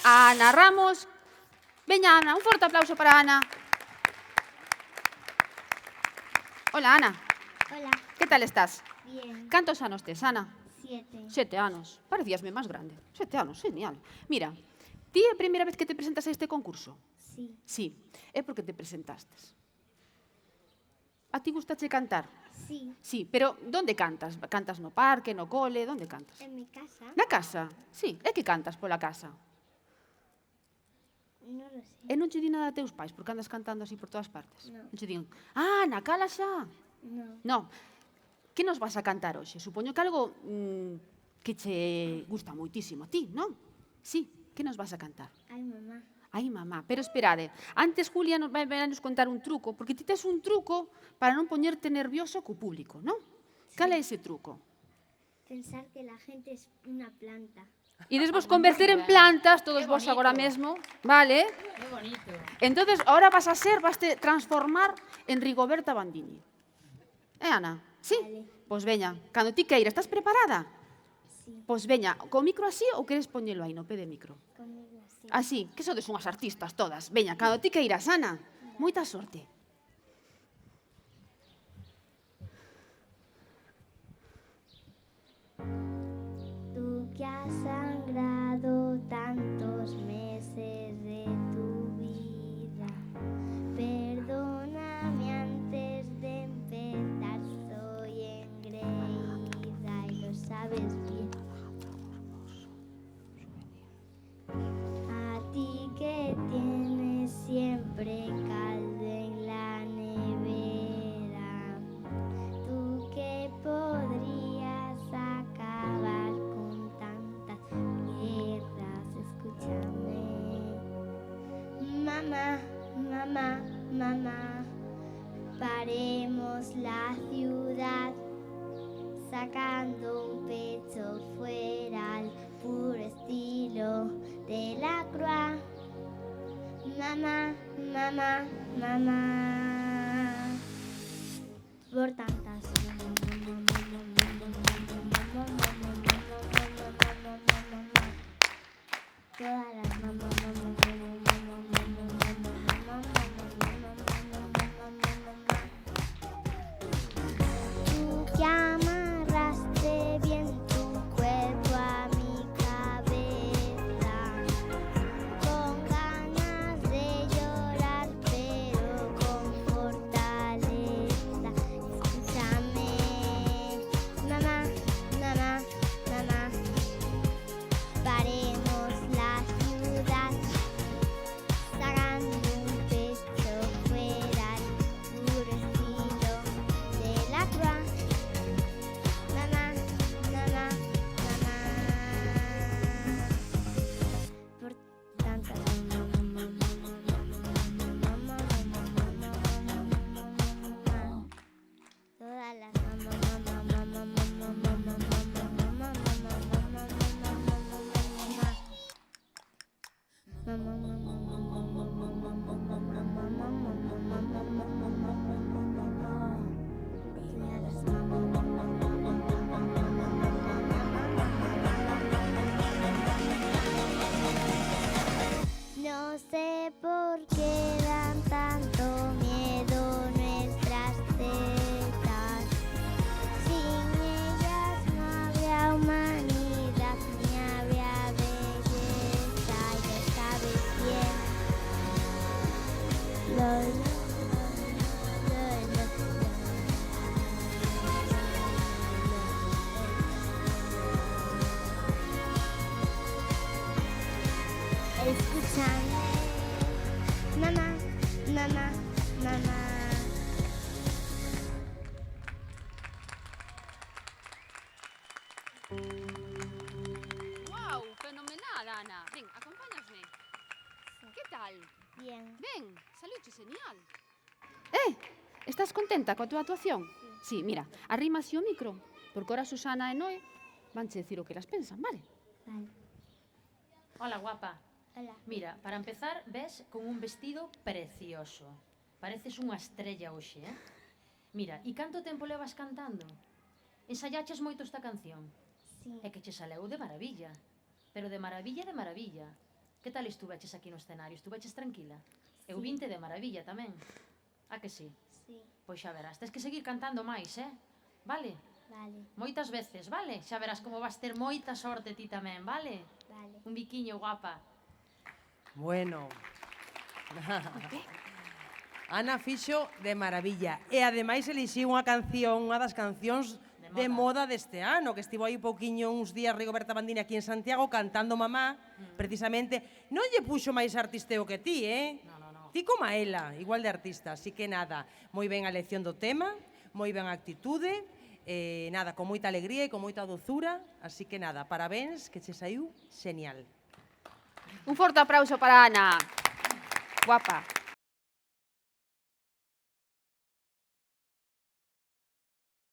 a Ana Ramos. Veña, Ana, un forte aplauso para Ana. Hola, Ana. Hola. Que tal estás? Bien. Cantos anos tes, Ana? 7. 7 anos. Parecíasme máis grande. 7 anos, genial. Mira, ti é a primeira vez que te presentas a este concurso? Sí. Sí. É porque te presentastes. A ti gustache cantar? Sí. Sí, pero onde cantas? Cantas no parque, no cole? Onde cantas? En mi casa. Na casa? Sí. E que cantas pola casa? No lo sé. E non che di nada a teus pais porque andas cantando así por todas partes? No. Non che din, na cala xa. No. Non. Que nos vas a cantar hoxe? Supoño que algo que che gusta moitísimo a ti, non? Sí. Que nos vas a cantar? Ay, mamá. Ai, mamá. Pero esperade. Antes Julia nos vai nos contar un truco, porque ti tes un truco para non poñerte nervioso co público, non? Cal é ese truco? Pensar que la gente es una planta. Ides vos converter en plantas, todos vos agora mesmo, vale? Que bonito. Entonces, ahora vas te transformar en Rigoberta Bandini. Ana? Sí? Vale. Pois veña, cando ti queira, estás preparada? Sí. Pois veña, co micro así ou queres poñelo aí no pé de micro? Conmigo así. Así, que sodes unhas artistas todas. Veña, cando ti queiras, Ana. Moita sorte. Tú que has sangrado tantos meses de tu vida, perdóname antes de empezar, soy engreída y lo sabes bien. A ti que tienes siempre caldo en la nevera, tú que podrías acabar con tantas guerras, escúchame. Mamá, mamá, mamá, paremos la ciudad, sacando un pecho fuera al puro estilo de la Croix. Mamá, mamá, mamá, por tantas todas las tú que amarraste bien tu cuerpo a mi cabeza, con ganas de llorar pero con fortaleza. Escúchame, mamá, mamá, mamá, paremos la ciudad, sacando un pecho fuera al puro estilo de la Croix. Mamá, mamá, mamá, por tantas todas las no sé por qué dan tanto miedo nuestras tetas. Sin ellas no habría humanidad ni habría belleza, y lo sabes bien. Escúchame, mamá, mamá, mamá. Wow, fenomenal, Ana. Ven, acompáñasme. Que tal? Bien. Ven, saluche genial. Estás contenta coa túa actuación? Sí, mira, arrimas o micro, porque ora Susana e Noé vanche decir o que elas pensan, vale? Vale. Hola, guapa. Hola. Mira, para empezar, ves con un vestido precioso. Pareces unha estrella hoxe, eh? Mira, e canto tempo levas cantando? Ensayaches moito esta canción? Sí. É que che saleu de maravilla. Pero de maravilla, de maravilla. Que tal estuveches aquí no escenario? Estuveches tranquila? Eu vinte de maravilla tamén. A que sí? Sí, Pois xa verás, tes que seguir cantando máis, Vale? vale, Moitas veces, vale? Xa verás como vas ter moita sorte ti tamén, vale? vale. Un biquiño, guapa. Bueno. Ana fixo de maravilla. E ademais elixiu unha canción, unha das cancións de moda deste ano, que estivo aí pouquiño uns días Rigoberta Bandini aquí en Santiago cantando Mamá, precisamente. Non lle puxo máis artisteo que ti, No, no, no. Ti como a ela, igual de artista. Así que nada, moi ben a elección do tema, moi ben a actitude, nada, con moita alegría e con moita dozura. Así que nada, parabéns, que che saiu genial. Un forte aplauso para Ana. Guapa.